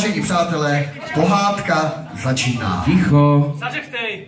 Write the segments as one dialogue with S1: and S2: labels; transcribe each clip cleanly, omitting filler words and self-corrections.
S1: Vážení přátelé, pohádka začíná.
S2: Ticho.
S3: Zařechtej.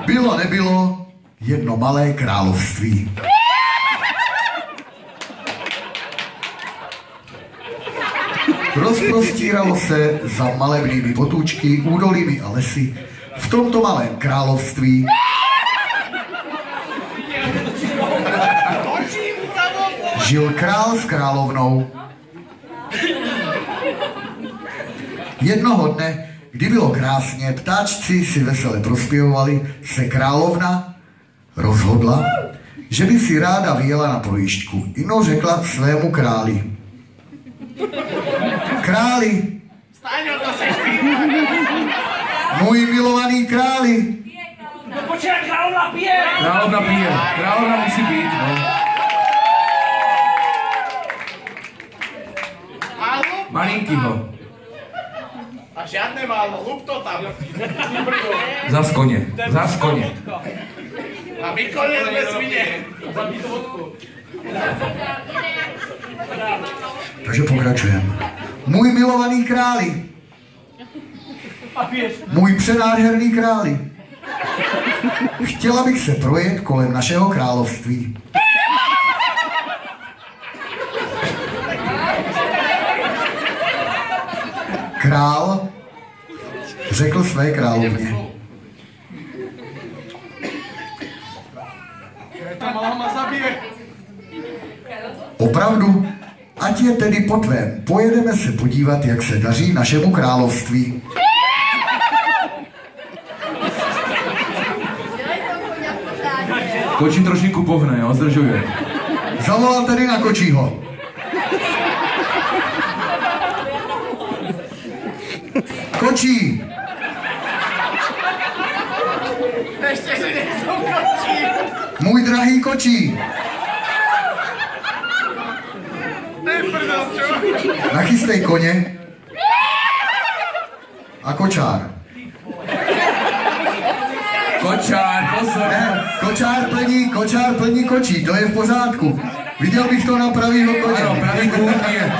S1: Bylo nebylo jedno malé království. Rozprostíralo se za malebnými potůčky, údolími a lesy. V tomto malém království žil král s královnou. Jednoho dne, kdy bylo krásně, ptáčci si vesele prospěvovali, se královna rozhodla, že by si ráda vyjela na projížďku. Ino řekla svému králi. Králi, můj milovaný králi.
S3: No počkej, královna pije.
S2: Královna pije. Královna musí být, no. Malinkýho.
S4: A žádné málo, hlup to tam.
S2: Zas koně. Zas koně.
S4: A my koně jsme svině.
S1: Takže pokračujeme. Můj milovaný králi. Můj přenádherný králi. Chtěla bych se projet kolem našeho království. Král řekl své královně.
S4: Ta malá zabije.
S1: Opravdu? Ať je tedy po tvém. Pojedeme se podívat, jak se daří našemu království.
S2: Kočí trošku pohne, jo, zdržuje.
S1: Zavolal tedy na kočího. Kočí!
S4: Ještě si nejsou kočí.
S1: Můj drahý kočí!
S4: Neprdel, čo?
S1: Nachystej koně a kočár.
S2: Kočár, pozor.
S1: Ne, kočár plní kočí, to je v pořádku. Viděl bych to na pravýho koně.
S2: Ano, pravý kůň je.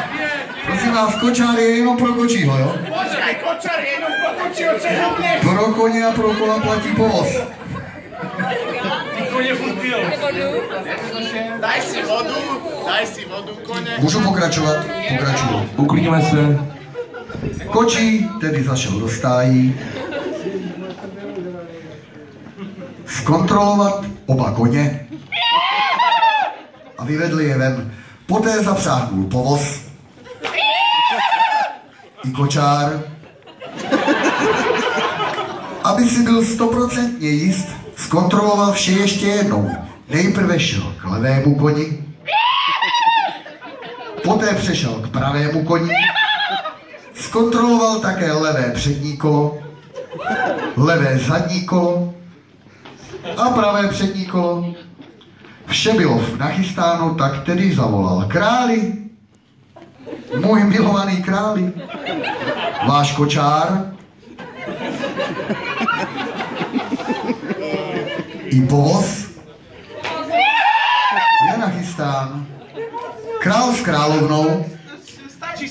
S1: Prosím vás, kočár je jenom pro kočího, jo?
S4: Počkej, kočar je jenom pro kočího, čeho mě?
S1: Pro koně a pro kola platí povoz.
S3: Ty koně furt pijou.
S4: Daj si vodu, koně.
S1: Můžu pokračovat? Pokračuju.
S2: Uklidíme se.
S1: Kočí tedy zašel do stájí. Zkontrolovat oba koně a vyvedli je ven. Poté zapřáhnul povoz i kočár. Aby si byl 100% jist, zkontroloval vše ještě jednou. Nejprve šel k levému koni, poté přešel k pravému koni, zkontroloval také levé přední kolo, levé zadní kolo a pravé přední kolo. Vše bylo nachystáno, tak tedy zavolal. Králi, můj milovaný králi, váš kočár i povoz je nachystán. Král s královnou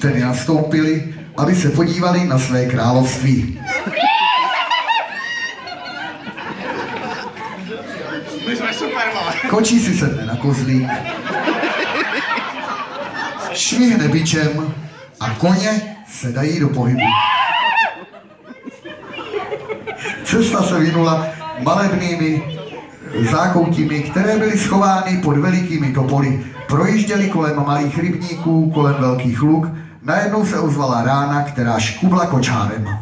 S1: tedy nastoupili, aby se podívali na své království.
S4: My jsme super, vole.
S1: Kočí si sedne na kozlík, švihne bičem a koně se dají do pohybu. Cesta se vynula malebnými zákoutími, které byly schovány pod velikými topoly. Projížděli kolem malých rybníků, kolem velkých luk. Najednou se ozvala rána, která škubla kočárem.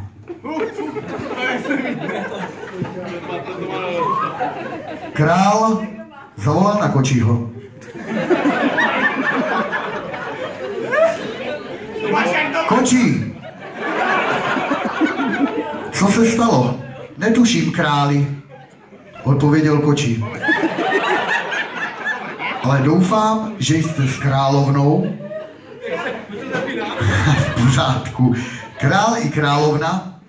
S1: Král zavolal na kočího. Kočí! Co se stalo? Netuším, králi, odpověděl kočí. Ale doufám, že jste s královnou. V pořádku. Král i královna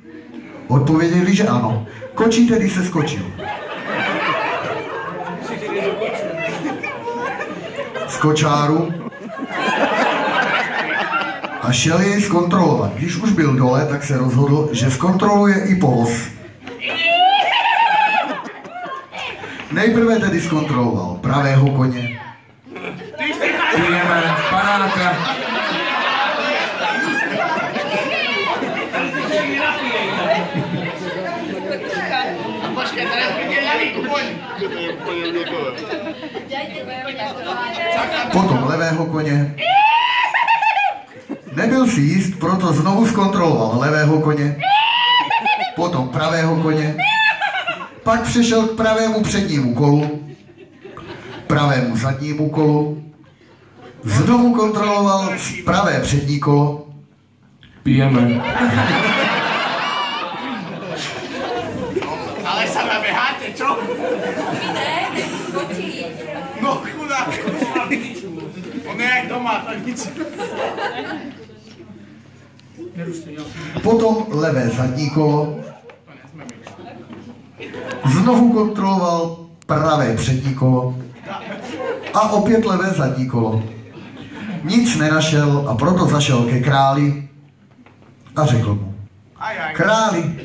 S1: odpověděli, že ano. Kočí tedy se skočil. Z kočáru a a šel jej zkontrolovat. Když už byl dole, tak se rozhodl, že zkontroluje i povoz. Nejprve tedy zkontroloval pravého koně.
S2: Pijeme panáka.
S4: Počkej, teraz bude ľavý koň.
S1: Potom levého koně. Nebyl si jist, proto znovu zkontroloval levého koně. Potom pravého koně. Pak přešel k pravému přednímu kolu, pravému zadnímu kolu. Znovu kontroloval pravé přední kolo.
S2: Pijeme.
S4: Ale sa nabeháte, čo? No chudák. On je jak doma, tak nic.
S1: Potom levé zadní kolo. Znovu kontroloval pravé přední kolo. A opět levé zadní kolo. Nic nenašel a proto zašel ke králi a řekl mu: Králi,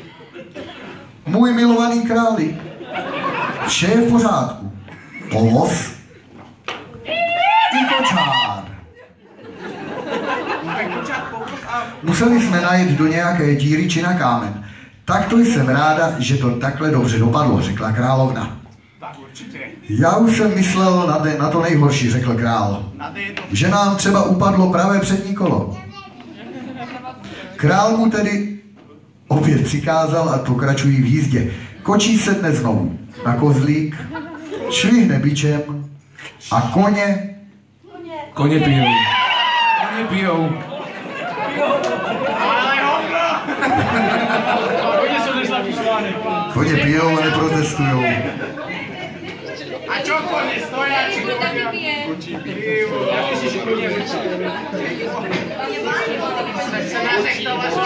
S1: můj milovaný králi, vše je v pořádku. Povoz i kočár. Museli jsme najet do nějaké díry či na kámen. Tak to jsem ráda, že to takhle dobře dopadlo, řekla královna. Já už jsem myslel na to nejhorší, řekl král. Že nám třeba upadlo pravé přední kolo. Král mu tedy opět přikázal a pokračují v jízdě. Kočí sedne znovu na kozlík, švihne bičem a koně
S2: pijou. Koně pijou.
S1: Koně pijou a neprotestujou.
S4: A čo koně stoja, či koně? Pijú. Tak sa nařechtovala,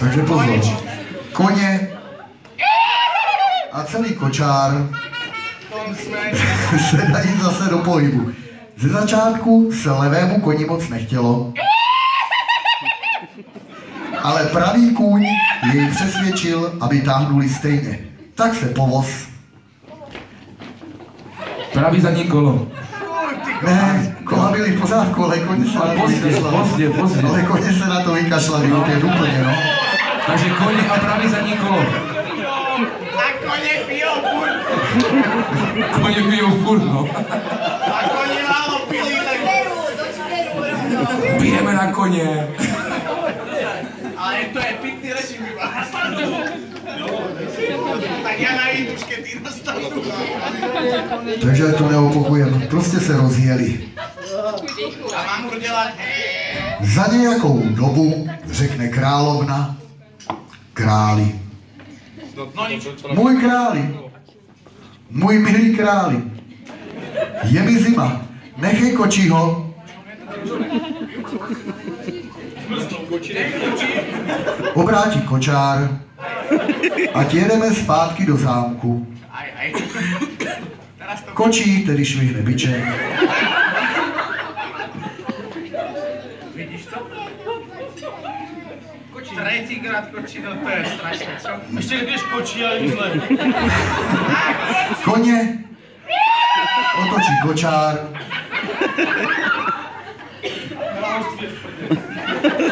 S1: Takže pozor. Koně a celý kočár se dají zase do pohybu. Ze začátku se levému koni moc nechtělo, ale pravý kůň jej přesvědčil, aby táhnuli stejně. Tak se povoz.
S2: Pravý zadní kolo.
S1: Ne, kola byly v pořádku, ale koně se na to vykašlali.
S2: Pozdě.
S1: Ale koně se na to vykašlali, opět úplně, no.
S2: Takže koně a pravý zadní kolo.
S4: a koně pijou furt.
S2: Koně pijou furt, no.
S4: A koně málo pili, tak...
S2: Pijeme na koně.
S4: Ale to je pitný režim, iba. Tak já najím už, keď ty dostanu.
S1: Takže to neopakujeme, prostě se rozjeli.
S4: A mám udělat...
S1: Za nějakou dobu řekne královna králi. Můj králi, můj milý králi, je mi zima, nechej kočího. Obrátí kočár, ať jedeme zpátky do zámku. Kočí tedy švihne bičem.
S4: Tretíkrát kočí, no to je strašné, čo?
S3: Ještě když kočí, ale zle.
S1: Koně otočí kočár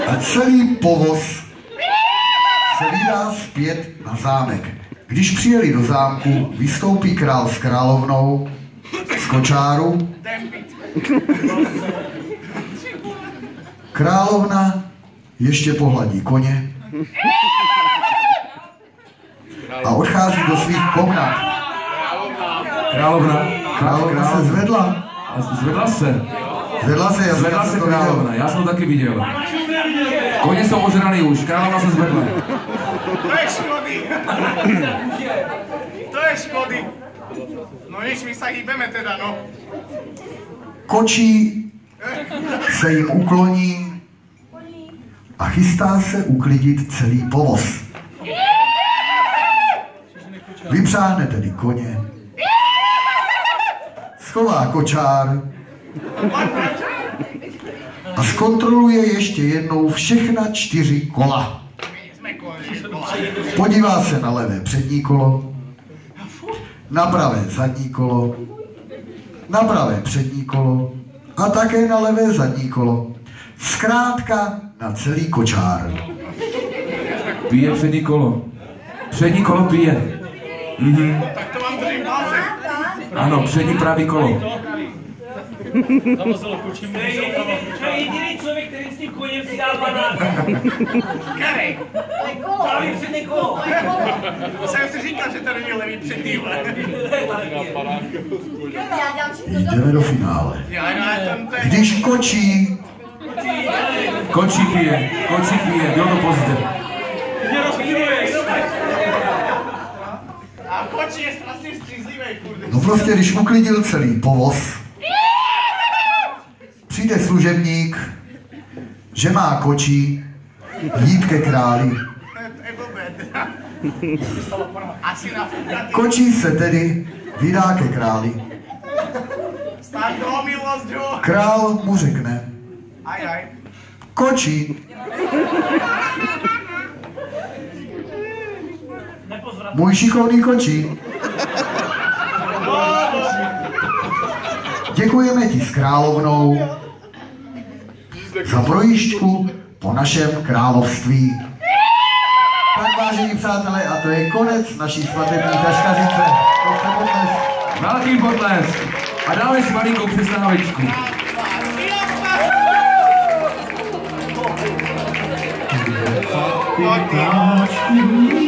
S1: a celý povoz se vydá zpět na zámek. Když přijeli do zámku, vystoupí král s královnou z kočáru. Královna ještě pohladí koně a odchází do svých komnat. Královna se zvedla.
S2: Zvedla se.
S1: Zvedla se
S2: královna, já jsem to taky viděl. Koně jsou ožraný už, královna se zvedla.
S4: To je škody. To je škody. No nič, my sa hýbeme teda, no.
S1: Kočí se jim ukloní a chystá se uklidit celý povoz. Vypřáhne tedy koně schová kočár a zkontroluje ještě jednou všechna 4 kola. Podívá se na levé přední kolo, na pravé zadní kolo, na pravé přední kolo a také na levé zadní kolo. Zkrátka na celý kočár.
S2: Pije přední kolo. Přední kolo pije.
S4: Tak to vám držím palce.
S2: Ano, přední pravý kolo.
S3: Zamazalo kočím.
S5: To je jediný člověk, který s tím koněm si dá banán.
S4: Který?
S5: Právě přední kolo.
S4: Jsem si říkal, že to není levý přední, vole.
S1: Jdeme do finále. Když kočí,
S2: Kočí pije, bylo to pozdě.
S3: Mě rozptiluješ.
S4: A kočí je strašně střízlivý, kurde.
S1: no prostě když uklidil celý povoz, přijde služebník, že má kočí jít ke králi.
S4: To je blbé, teda. Asi na fukatý.
S1: Kočí se tedy vydá ke králi.
S4: Stáš do milost, jo.
S1: Král mu řekne,
S4: Aj.
S1: kočí, můj šikovný kočí. Děkujeme ti s královnou za projížďku po našem království. Tak vážení přátelé, a to je konec naší svatební taškařice.
S2: Velký potlesk. A dáme si malinkou přestávečku.
S1: Pěkáčky.